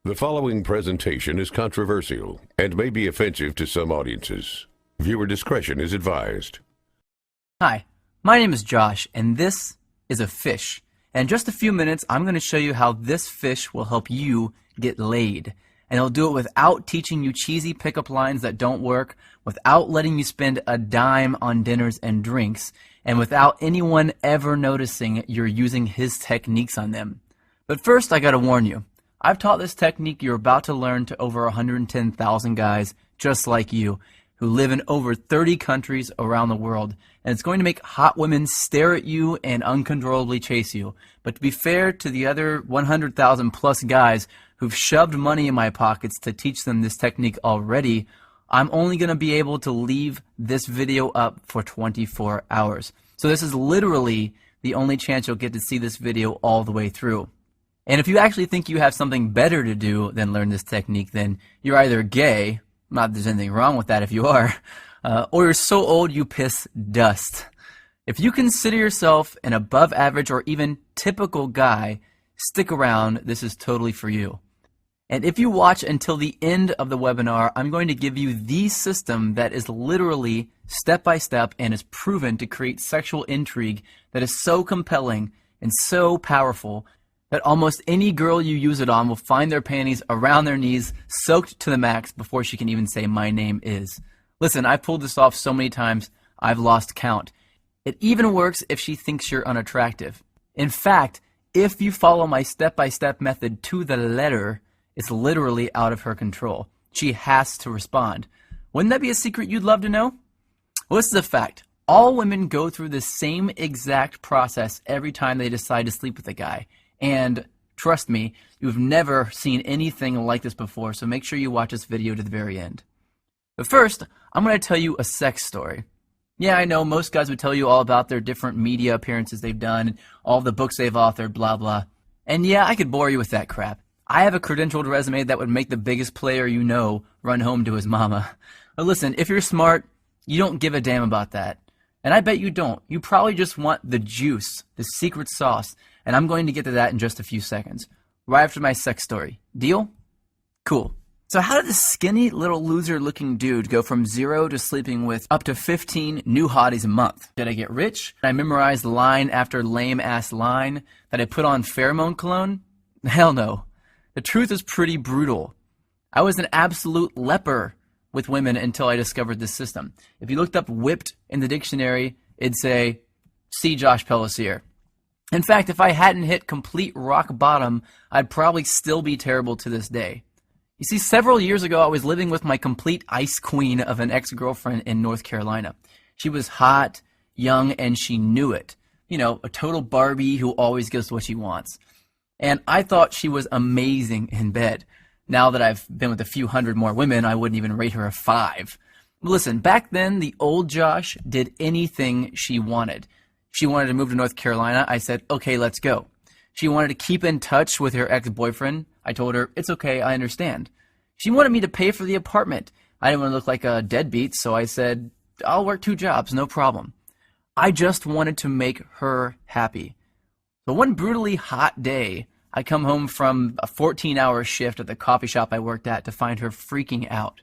The following presentation is controversial and may be offensive to some audiences. Viewer discretion is advised. Hi, my name is Josh, and this is a fish. And in just a few minutes, I'm going to show you how this fish will help you get laid. And it'll do it without teaching you cheesy pickup lines that don't work, without letting you spend a dime on dinners and drinks, and without anyone ever noticing you're using his techniques on them. But first, I gotta warn you. I've taught this technique you're about to learn to over 110,000 guys just like you who live in over 30 countries around the world, and it's going to make hot women stare at you and uncontrollably chase you. But to be fair to the other 100,000 plus guys who've shoved money in my pockets to teach them this technique already, I'm only going to be able to leave this video up for 24 hours. So this is literally the only chance you'll get to see this video all the way through. And if you actually think you have something better to do than learn this technique, then you're either gay, not that there's anything wrong with that if you are, or you're so old you piss dust. If you consider yourself an above average or even typical guy, stick around, this is totally for you. And if you watch until the end of the webinar, I'm going to give you the system that is literally step by step and is proven to create sexual intrigue that is so compelling and so powerful that almost any girl you use it on will find their panties around their knees, soaked to the max before she can even say, "My name is." Listen, I've pulled this off so many times, I've lost count. It even works if she thinks you're unattractive. In fact, if you follow my step-by-step method to the letter, it's literally out of her control. She has to respond. Wouldn't that be a secret you'd love to know? Well, this is a fact. All women go through the same exact process every time they decide to sleep with a guy. And trust me, you've never seen anything like this before, so make sure you watch this video to the very end. But first, I'm going to tell you a sex story. Yeah, I know most guys would tell you all about their different media appearances they've done, and all the books they've authored, blah, blah. And yeah, I could bore you with that crap. I have a credentialed resume that would make the biggest player you know run home to his mama. But listen, if you're smart, you don't give a damn about that. And I bet you don't. You probably just want the juice, the secret sauce, and I'm going to get to that in just a few seconds, right after my sex story. Deal? Cool. So how did this skinny little loser-looking dude go from 0 to sleeping with up to 15 new hotties a month? Did I get rich? Did I memorize line after lame-ass line? Did I put on pheromone cologne? Hell no. The truth is pretty brutal. I was an absolute leper with women until I discovered this system. If you looked up whipped in the dictionary, it'd say, see Josh Pellicer. In fact, if I hadn't hit complete rock bottom, I'd probably still be terrible to this day. You see, several years ago, I was living with my complete ice queen of an ex-girlfriend in North Carolina. She was hot, young, and she knew it. You know, a total Barbie who always gets what she wants. And I thought she was amazing in bed. Now that I've been with a few hundred more women, I wouldn't even rate her a 5. Listen, back then, the old Josh did anything she wanted. She wanted to move to North Carolina. I said, okay, let's go. She wanted to keep in touch with her ex-boyfriend. I told her, it's okay, I understand. She wanted me to pay for the apartment. I didn't want to look like a deadbeat, so I said, I'll work 2 jobs, no problem. I just wanted to make her happy. So one brutally hot day, I come home from a 14-hour shift at the coffee shop I worked at to find her freaking out.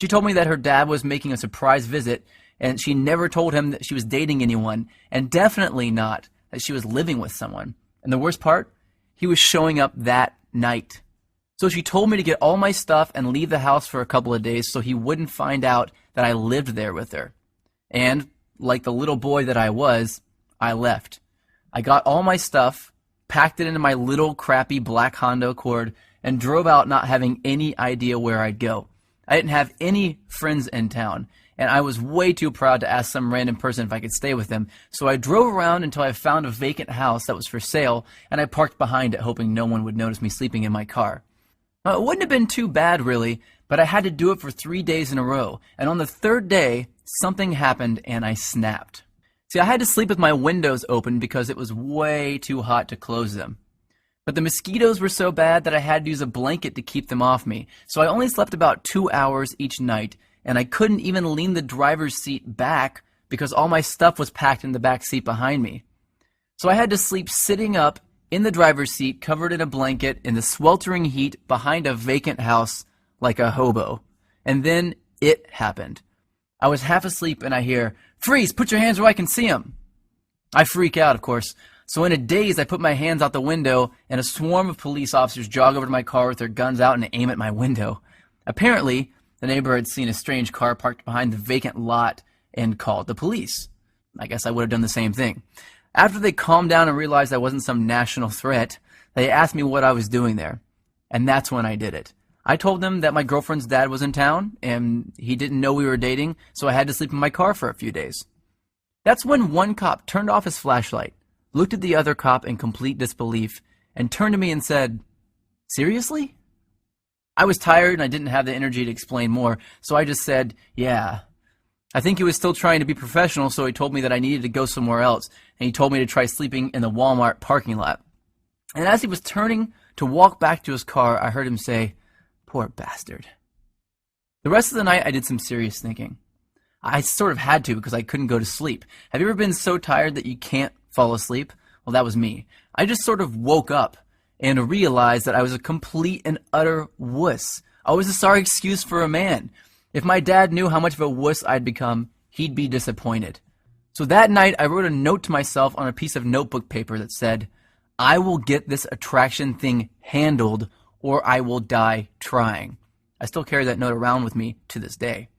She told me that her dad was making a surprise visit, and she never told him that she was dating anyone, and definitely not that she was living with someone. And the worst part, he was showing up that night. So she told me to get all my stuff and leave the house for a couple of days so he wouldn't find out that I lived there with her. And, like the little boy that I was, I left. I got all my stuff, packed it into my little crappy black Honda Accord, and drove out not having any idea where I'd go. I didn't have any friends in town, and I was way too proud to ask some random person if I could stay with them, so I drove around until I found a vacant house that was for sale, and I parked behind it hoping no one would notice me sleeping in my car. It wouldn't have been too bad, really, but I had to do it for 3 days in a row, and on the 3rd day, something happened and I snapped. See, I had to sleep with my windows open because it was way too hot to close them. But the mosquitoes were so bad that I had to use a blanket to keep them off me, so I only slept about 2 hours each night, and I couldn't even lean the driver's seat back because all my stuff was packed in the back seat behind me. So I had to sleep sitting up in the driver's seat, covered in a blanket, in the sweltering heat, behind a vacant house, like a hobo. And then it happened. I was half asleep and I hear, "Freeze, put your hands where I can see them." I freak out, of course. So in a daze, I put my hands out the window and a swarm of police officers jog over to my car with their guns out and aim at my window. Apparently, the neighbor had seen a strange car parked behind the vacant lot and called the police. I guess I would have done the same thing. After they calmed down and realized I wasn't some national threat, they asked me what I was doing there. And that's when I did it. I told them that my girlfriend's dad was in town and he didn't know we were dating, so I had to sleep in my car for a few days. That's when one cop turned off his flashlight, looked at the other cop in complete disbelief, and turned to me and said, "Seriously?" I was tired and I didn't have the energy to explain more, so I just said, "Yeah." I think he was still trying to be professional, so he told me that I needed to go somewhere else, and he told me to try sleeping in the Walmart parking lot. And as he was turning to walk back to his car, I heard him say, "Poor bastard." The rest of the night, I did some serious thinking. I sort of had to because I couldn't go to sleep. Have you ever been so tired that you can't fall asleep? Well, that was me. I just sort of woke up and realized that I was a complete and utter wuss. I was a sorry excuse for a man. If my dad knew how much of a wuss I'd become, he'd be disappointed. So that night, I wrote a note to myself on a piece of notebook paper that said, "I will get this attraction thing handled or I will die trying." I still carry that note around with me to this day.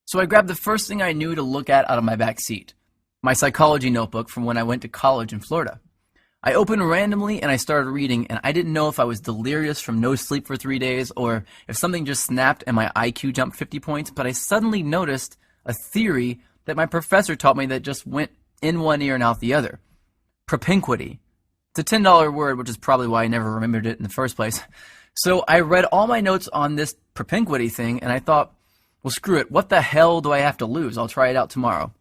So I grabbed the first thing I knew to look at out of my back seat, my psychology notebook from when I went to college in Florida. I opened randomly and I started reading, and I didn't know if I was delirious from no sleep for 3 days or if something just snapped and my IQ jumped 50 points, but I suddenly noticed a theory that my professor taught me that just went in one ear and out the other. Propinquity. It's a $10 word, which is probably why I never remembered it in the first place. So I read all my notes on this propinquity thing, and I thought, well, screw it. What the hell do I have to lose? I'll try it out tomorrow.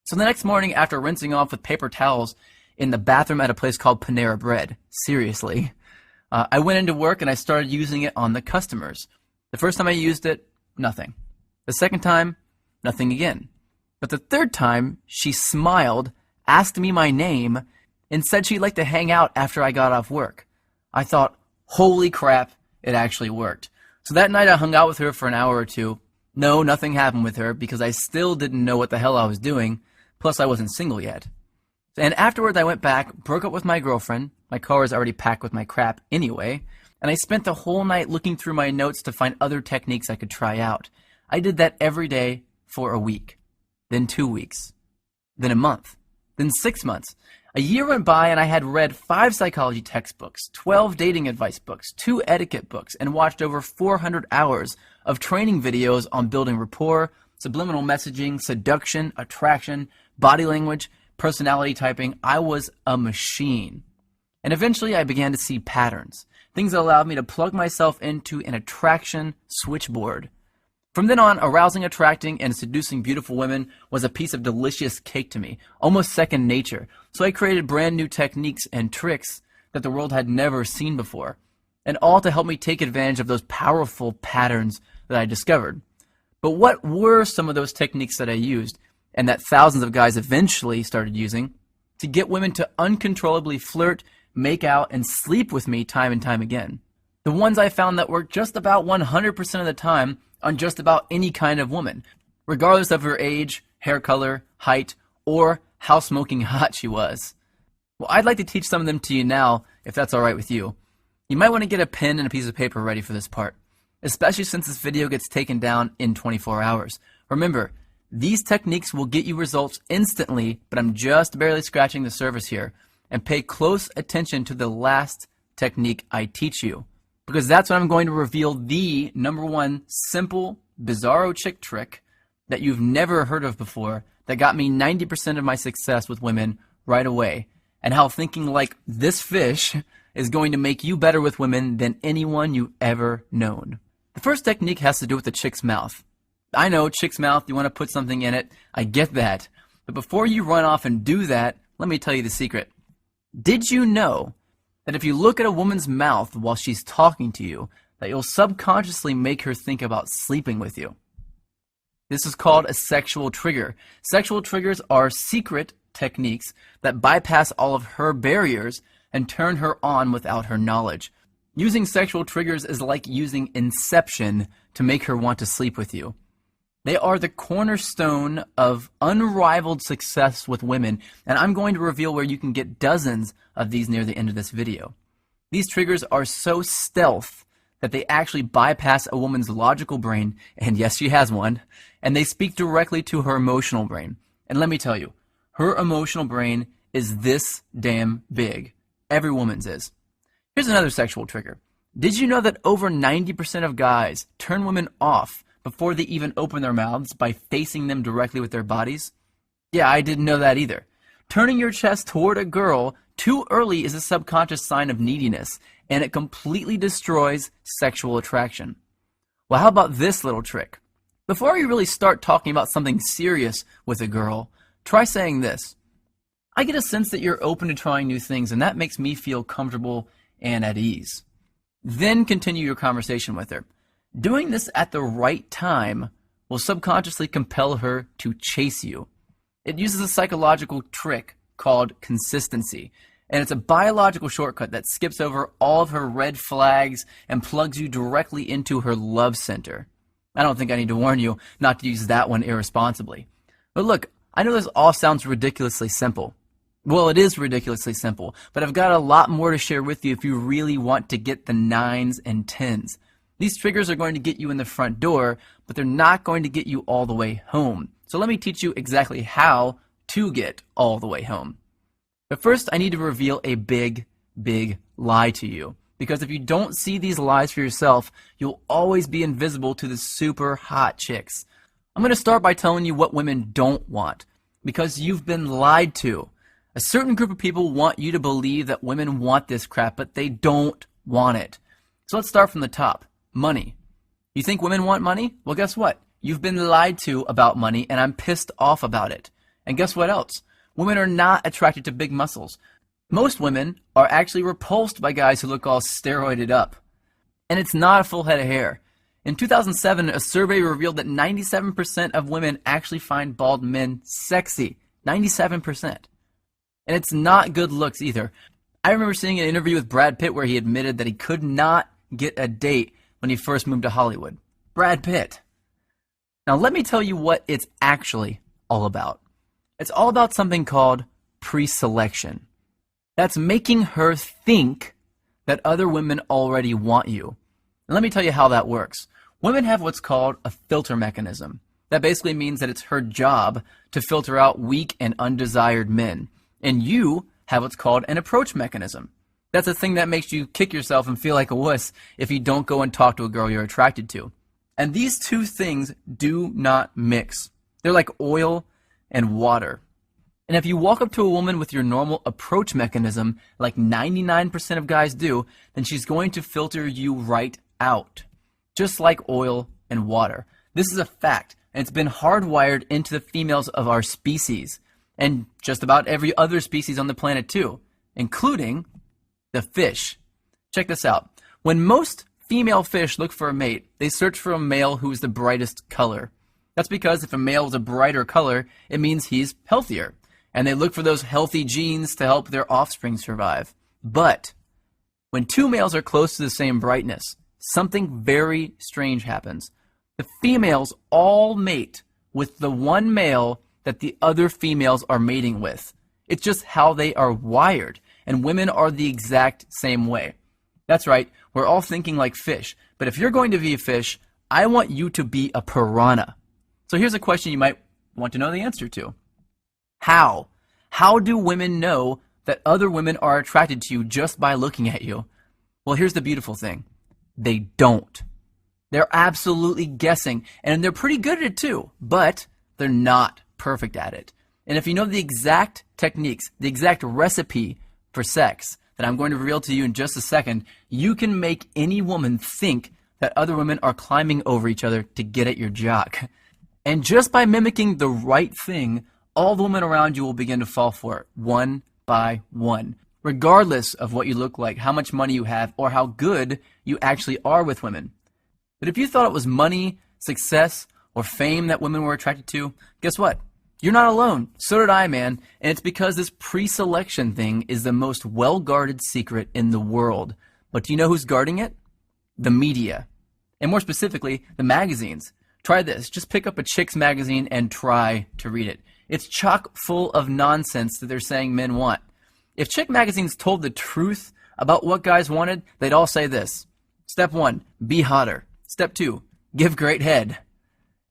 So the next morning, after rinsing off with paper towels in the bathroom at a place called Panera Bread, seriously, I went into work and I started using it on the customers. The first time I used it, nothing. The second time, nothing again. But the third time, she smiled, asked me my name, and said she'd like to hang out after I got off work. I thought, holy crap, it actually worked. So that night I hung out with her for an hour or two. No, nothing happened with her because I still didn't know what the hell I was doing, plus I wasn't single yet. And afterwards I went back, broke up with my girlfriend. My car was already packed with my crap anyway, and I spent the whole night looking through my notes to find other techniques I could try out. I did that every day for a week, then 2 weeks, then a month, then 6 months. A year went by and I had read 5 psychology textbooks, 12 dating advice books, 2 etiquette books, and watched over 400 hours of training videos on building rapport, subliminal messaging, seduction, attraction, body language, personality typing. I was a machine. And eventually I began to see patterns, things that allowed me to plug myself into an attraction switchboard. From then on, arousing, attracting, and seducing beautiful women was a piece of delicious cake to me, almost second nature. So I created brand new techniques and tricks that the world had never seen before, and all to help me take advantage of those powerful patterns that I discovered. But what were some of those techniques that I used, and that thousands of guys eventually started using, to get women to uncontrollably flirt, make out, and sleep with me time and time again? The ones I found that worked just about 100% of the time on just about any kind of woman, regardless of her age, hair color, height, or how smoking hot she was. Well, I'd like to teach some of them to you now, if that's alright with you. You might want to get a pen and a piece of paper ready for this part, especially since this video gets taken down in 24 hours. Remember, these techniques will get you results instantly, but I'm just barely scratching the surface here. And pay close attention to the last technique I teach you, because that's when I'm going to reveal the #1 simple, bizarro chick trick that you've never heard of before that got me 90% of my success with women right away, and how thinking like this fish is going to make you better with women than anyone you've ever known. The first technique has to do with the chick's mouth. I know, chick's mouth, you want to put something in it. I get that. But before you run off and do that, let me tell you the secret. Did you know that if you look at a woman's mouth while she's talking to you, that you'll subconsciously make her think about sleeping with you? This is called a sexual trigger. Sexual triggers are secret techniques that bypass all of her barriers and turn her on without her knowledge. Using sexual triggers is like using Inception to make her want to sleep with you. They are the cornerstone of unrivaled success with women, and I'm going to reveal where you can get dozens of these near the end of this video. These triggers are so stealth that they actually bypass a woman's logical brain, and yes, she has one, and they speak directly to her emotional brain. And let me tell you, her emotional brain is this damn big. Every woman's is. Here's another sexual trigger. Did you know that over 90% of guys turn women off before they even open their mouths by facing them directly with their bodies? Yeah, I didn't know that either. Turning your chest toward a girl too early is a subconscious sign of neediness, and it completely destroys sexual attraction. Well, how about this little trick? Before you really start talking about something serious with a girl, try saying this. I get a sense that you're open to trying new things, and that makes me feel comfortable and at ease. Then continue your conversation with her. Doing this at the right time will subconsciously compel her to chase you. It uses a psychological trick called consistency, and it's a biological shortcut that skips over all of her red flags and plugs you directly into her love center. I don't think I need to warn you not to use that one irresponsibly. But look, I know this all sounds ridiculously simple. Well, it is ridiculously simple, but I've got a lot more to share with you if you really want to get the 9s and 10s. These triggers are going to get you in the front door, but they're not going to get you all the way home. So let me teach you exactly how to get all the way home. But first, I need to reveal a big, big lie to you. Because if you don't see these lies for yourself, you'll always be invisible to the super hot chicks. I'm going to start by telling you what women don't want, because you've been lied to. A certain group of people want you to believe that women want this crap, but they don't want it. So let's start from the top. Money. You think women want money? Well, guess what? You've been lied to about money, and I'm pissed off about it. And guess what else? Women are not attracted to big muscles. Most women are actually repulsed by guys who look all steroided up. And it's not a full head of hair. In 2007, a survey revealed that 97% of women actually find bald men sexy. 97%. And it's not good looks either. I remember seeing an interview with Brad Pitt where he admitted that he could not get a date when he first moved to Hollywood. Brad Pitt. Now let me tell you what it's actually all about. It's all about something called pre-selection. That's making her think that other women already want you. And let me tell you how that works. Women have what's called a filter mechanism. That basically means that it's her job to filter out weak and undesired men. And you have what's called an approach mechanism. That's a thing that makes you kick yourself and feel like a wuss if you don't go and talk to a girl you're attracted to. And these two things do not mix. They're like oil and water. And if you walk up to a woman with your normal approach mechanism, like 99% of guys do, then she's going to filter you right out. Just like oil and water. This is a fact, and it's been hardwired into the females of our species. And just about every other species on the planet too, including the fish. Check this out. When most female fish look for a mate, they search for a male who is the brightest color. That's because if a male is a brighter color, it means he's healthier. And they look for those healthy genes to help their offspring survive. But when two males are close to the same brightness, something very strange happens. The females all mate with the one male that the other females are mating with. It's just how they are wired, and women are the exact same way. That's right, we're all thinking like fish, but if you're going to be a fish, I want you to be a piranha. So here's a question you might want to know the answer to. How? How do women know that other women are attracted to you just by looking at you? Well, here's the beautiful thing. They don't. They're absolutely guessing, and they're pretty good at it too, but they're not perfect at it. And if you know the exact techniques, the exact recipe for sex that I'm going to reveal to you in just a second, you can make any woman think that other women are climbing over each other to get at your jock. And just by mimicking the right thing, all the women around you will begin to fall for it, one by one, regardless of what you look like, how much money you have, or how good you actually are with women. But if you thought it was money, success, or fame that women were attracted to, guess what? You're not alone. So did I, man. And it's because this pre-selection thing is the most well-guarded secret in the world. But do you know who's guarding it? The media. And more specifically, the magazines. Try this. Just pick up a chick's magazine and try to read it. It's chock full of nonsense that they're saying men want. If chick magazines told the truth about what guys wanted, they'd all say this. Step 1, be hotter. Step 2, give great head.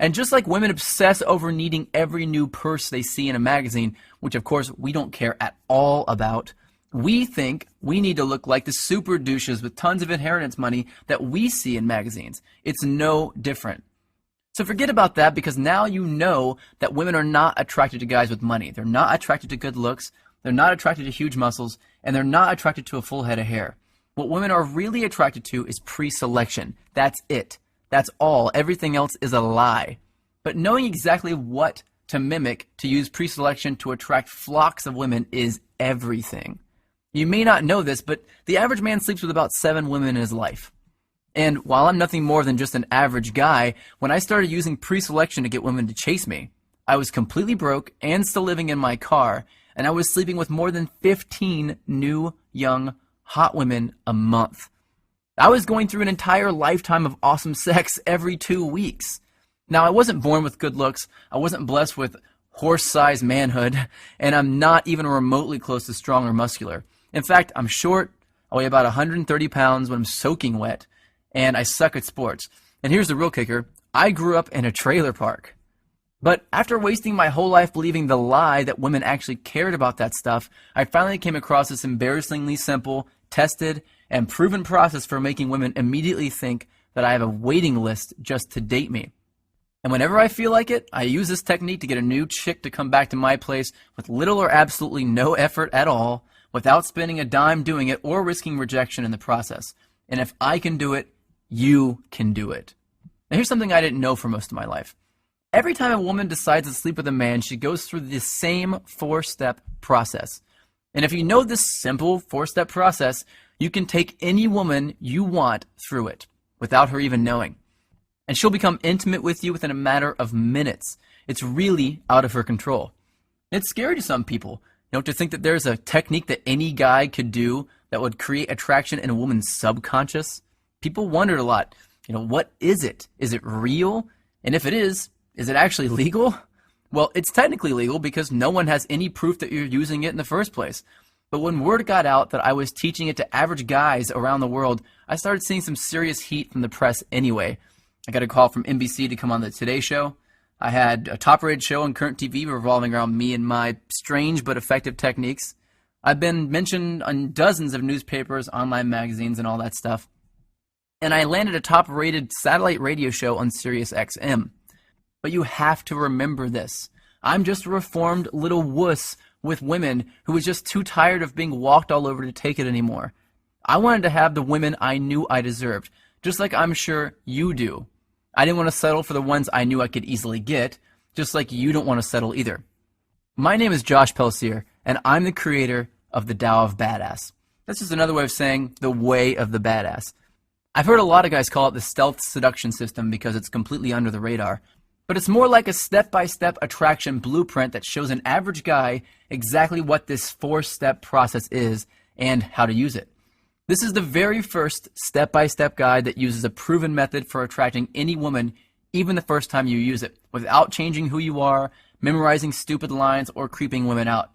And just like women obsess over needing every new purse they see in a magazine, which of course we don't care at all about, we think we need to look like the super douches with tons of inheritance money that we see in magazines. It's no different. So forget about that, because now you know that women are not attracted to guys with money. They're not attracted to good looks. They're not attracted to huge muscles. And they're not attracted to a full head of hair. What women are really attracted to is pre-selection. That's it. That's all. Everything else is a lie. But knowing exactly what to mimic to use pre-selection to attract flocks of women is everything. You may not know this, but the average man sleeps with about 7 women in his life. And while I'm nothing more than just an average guy, when I started using pre-selection to get women to chase me, I was completely broke and still living in my car, and I was sleeping with more than 15 new, young, hot women a month. I was going through an entire lifetime of awesome sex every 2 weeks. Now, I wasn't born with good looks, I wasn't blessed with horse-sized manhood, and I'm not even remotely close to strong or muscular. In fact, I'm short, I weigh about 130 pounds when I'm soaking wet, and I suck at sports. And here's the real kicker, I grew up in a trailer park. But after wasting my whole life believing the lie that women actually cared about that stuff, I finally came across this embarrassingly simple, tested, and proven process for making women immediately think that I have a waiting list just to date me. And whenever I feel like it, I use this technique to get a new chick to come back to my place with little or absolutely no effort at all, without spending a dime doing it or risking rejection in the process. And if I can do it, you can do it. Now here's something I didn't know for most of my life. Every time a woman decides to sleep with a man, she goes through the same 4-step process. And if you know this simple 4-step process, you can take any woman you want through it without her even knowing. And she'll become intimate with you within a matter of minutes. It's really out of her control. It's scary to some people, to think that there's a technique that any guy could do that would create attraction in a woman's subconscious. People wondered a lot, what is it? Is it real? And if it is it actually legal? Well, it's technically legal because no one has any proof that you're using it in the first place. But when word got out that I was teaching it to average guys around the world, I started seeing some serious heat from the press anyway. I got a call from NBC to come on the Today Show. I had a top-rated show on current TV revolving around me and my strange but effective techniques. I've been mentioned on dozens of newspapers, online magazines, and all that stuff. And I landed a top-rated satellite radio show on Sirius XM. But you have to remember this. I'm just a reformed little wuss with women who was just too tired of being walked all over to take it anymore. I wanted to have the women I knew I deserved, just like I'm sure you do. I didn't want to settle for the ones I knew I could easily get, just like you don't want to settle either. My name is Josh Pellicer, and I'm the creator of the Tao of Badass. That's just another way of saying the way of the badass. I've heard a lot of guys call it the stealth seduction system because it's completely under the radar. But it's more like a step-by-step attraction blueprint that shows an average guy exactly what this 4-step process is and how to use it. This is the very first step-by-step guide that uses a proven method for attracting any woman, even the first time you use it, without changing who you are, memorizing stupid lines, or creeping women out.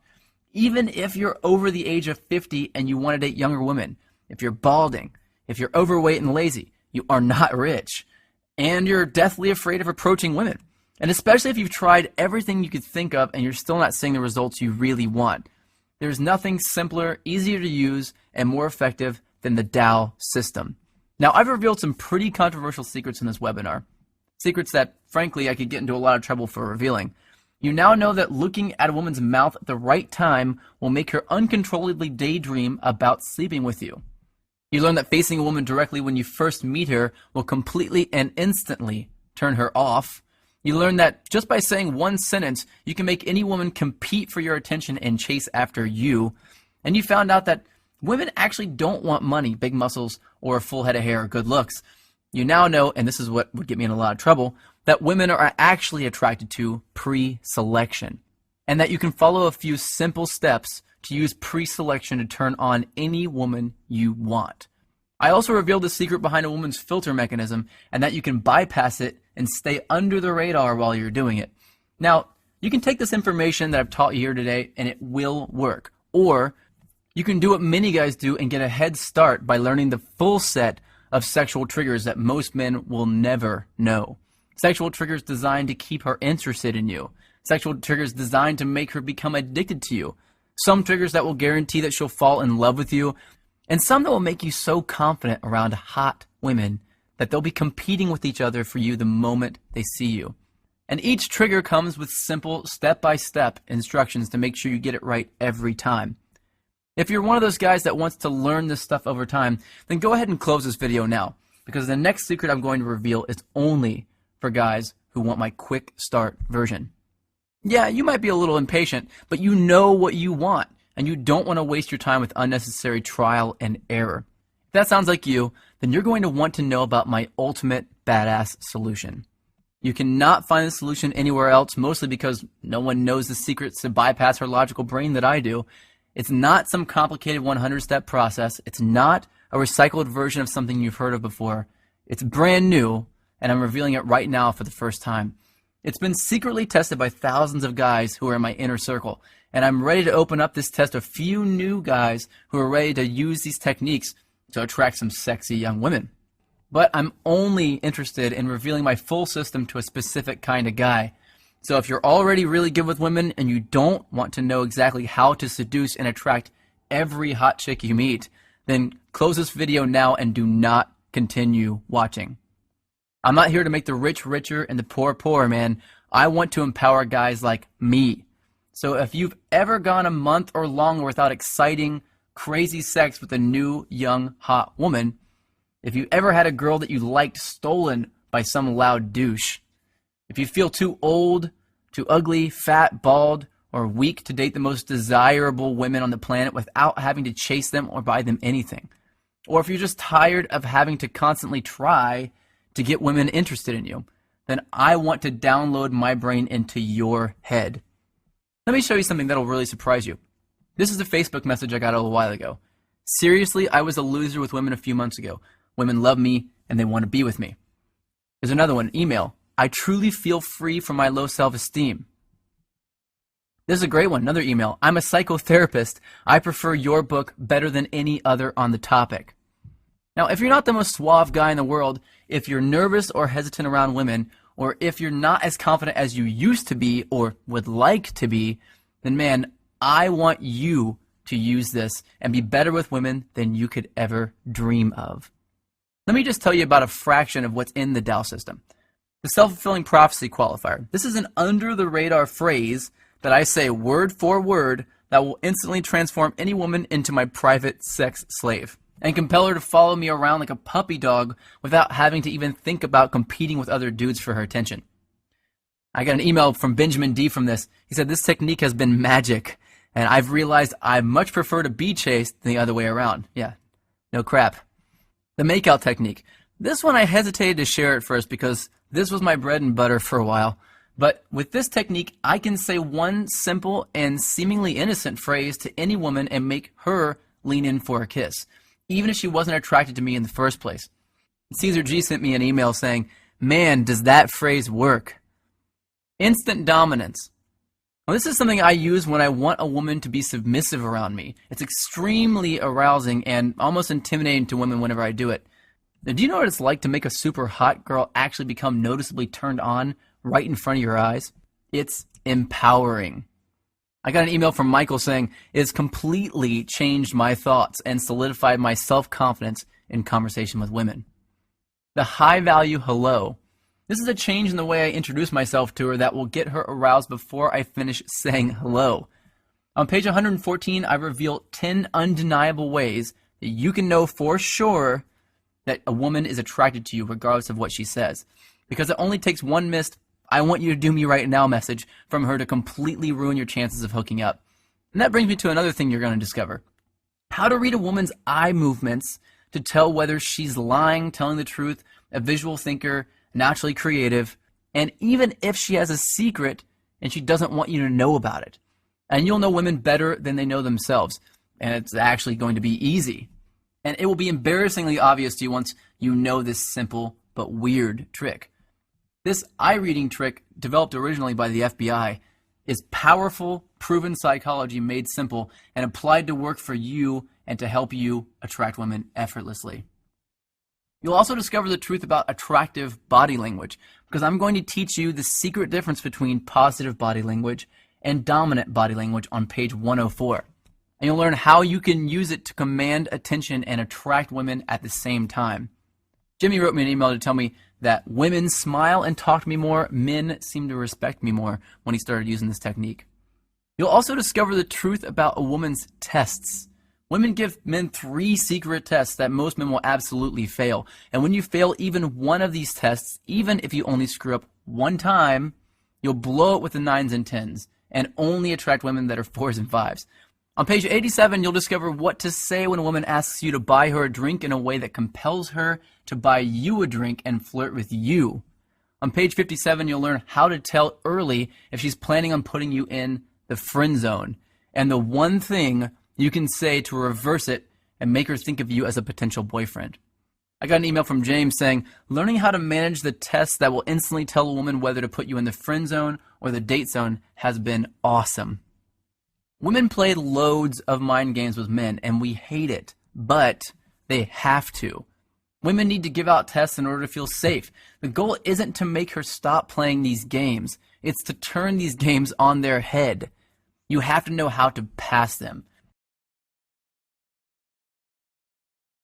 Even if you're over the age of 50 and you want to date younger women, if you're balding, if you're overweight and lazy, you are not rich, and you're deathly afraid of approaching women. And especially if you've tried everything you could think of and you're still not seeing the results you really want. There's nothing simpler, easier to use, and more effective than the Tao system. Now, I've revealed some pretty controversial secrets in this webinar. Secrets that, frankly, I could get into a lot of trouble for revealing. You now know that looking at a woman's mouth at the right time will make her uncontrollably daydream about sleeping with you. You learn that facing a woman directly when you first meet her will completely and instantly turn her off. You learn that just by saying one sentence, you can make any woman compete for your attention and chase after you. And you found out that women actually don't want money, big muscles, or a full head of hair or good looks. You now know, and this is what would get me in a lot of trouble, that women are actually attracted to pre-selection. and that you can follow a few simple steps to use pre-selection to turn on any woman you want. I also revealed the secret behind a woman's filter mechanism, and that you can bypass it and stay under the radar while you're doing it. Now, you can take this information that I've taught you here today and it will work. Or you can do what many guys do and get a head start by learning the full set of sexual triggers that most men will never know. Sexual triggers designed to keep her interested in you. Sexual triggers designed to make her become addicted to you. Some triggers that will guarantee that she'll fall in love with you. And some that will make you so confident around hot women that they'll be competing with each other for you the moment they see you. And each trigger comes with simple step-by-step instructions to make sure you get it right every time. If you're one of those guys that wants to learn this stuff over time, then go ahead and close this video now, because the next secret I'm going to reveal is only for guys who want my quick start version. Yeah, you might be a little impatient, but you know what you want, and you don't want to waste your time with unnecessary trial and error. If that sounds like you, then you're going to want to know about my ultimate badass solution. You cannot find the solution anywhere else, mostly because no one knows the secrets to bypass her logical brain that I do. It's not some complicated 100-step process. It's not a recycled version of something you've heard of before. It's brand new, and I'm revealing it right now for the first time. It's been secretly tested by thousands of guys who are in my inner circle, and I'm ready to open up this test to a few new guys who are ready to use these techniques to attract some sexy young women. But I'm only interested in revealing my full system to a specific kind of guy. So if you're already really good with women and you don't want to know exactly how to seduce and attract every hot chick you meet, then close this video now and do not continue watching. I'm not here to make the rich richer and the poor poorer, man. I want to empower guys like me. So if you've ever gone a month or longer without exciting, crazy sex with a new, young, hot woman, if you ever had a girl that you liked stolen by some loud douche, if you feel too old, too ugly, fat, bald, or weak to date the most desirable women on the planet without having to chase them or buy them anything, or if you're just tired of having to constantly try to get women interested in you, then I want to download my brain into your head. Let me show you something that'll really surprise you. This is a Facebook message I got a little while ago. Seriously, I was a loser with women a few months ago. Women love me and they want to be with me. There's another one, email. I truly feel free from my low self-esteem. This is a great one, another email. I'm a psychotherapist. I prefer your book better than any other on the topic. Now, if you're not the most suave guy in the world, if you're nervous or hesitant around women, or if you're not as confident as you used to be or would like to be, then man, I want you to use this and be better with women than you could ever dream of. Let me just tell you about a fraction of what's in the Dow system. The self-fulfilling prophecy qualifier. This is an under-the-radar phrase that I say word for word that will instantly transform any woman into my private sex slave and compel her to follow me around like a puppy dog without having to even think about competing with other dudes for her attention. I got an email from Benjamin D from this. He said, this technique has been magic, and I've realized I much prefer to be chased than the other way around. Yeah, no crap. The makeout technique. This one I hesitated to share at first because this was my bread and butter for a while. But with this technique, I can say one simple and seemingly innocent phrase to any woman and make her lean in for a kiss, even if she wasn't attracted to me in the first place. Caesar G sent me an email saying, man, does that phrase work? Instant dominance. Well, this is something I use when I want a woman to be submissive around me. It's extremely arousing and almost intimidating to women whenever I do it. Now, do you know what it's like to make a super hot girl actually become noticeably turned on right in front of your eyes? It's empowering. I got an email from Michael saying, it's completely changed my thoughts and solidified my self-confidence in conversation with women. The high-value hello. This is a change in the way I introduce myself to her that will get her aroused before I finish saying hello. On page 114, I reveal 10 undeniable ways that you can know for sure that a woman is attracted to you regardless of what she says. Because it only takes one missed, I want you to do me right now message from her to completely ruin your chances of hooking up. And that brings me to another thing you're going to discover. How to read a woman's eye movements to tell whether she's lying, telling the truth, a visual thinker, naturally creative, and even if she has a secret, and she doesn't want you to know about it. And you'll know women better than they know themselves, and it's actually going to be easy. And it will be embarrassingly obvious to you once you know this simple but weird trick. This eye reading trick, developed originally by the FBI, is powerful, proven psychology made simple and applied to work for you and to help you attract women effortlessly. You'll also discover the truth about attractive body language, because I'm going to teach you the secret difference between positive body language and dominant body language on page 104. And you'll learn how you can use it to command attention and attract women at the same time. Jimmy wrote me an email to tell me that women smile and talk to me more, men seem to respect me more when he started using this technique. You'll also discover the truth about a woman's tests. Women give men 3 secret tests that most men will absolutely fail. And when you fail even one of these tests, even if you only screw up one time, you'll blow it with the 9s and 10s and only attract women that are 4s and 5s. On page 87, you'll discover what to say when a woman asks you to buy her a drink in a way that compels her to buy you a drink and flirt with you. On page 57, you'll learn how to tell early if she's planning on putting you in the friend zone, and the one thing you can say to reverse it and make her think of you as a potential boyfriend. I got an email from James saying, learning how to manage the tests that will instantly tell a woman whether to put you in the friend zone or the date zone has been awesome. Women play loads of mind games with men, and we hate it, but they have to. Women need to give out tests in order to feel safe. The goal isn't to make her stop playing these games. It's to turn these games on their head. You have to know how to pass them.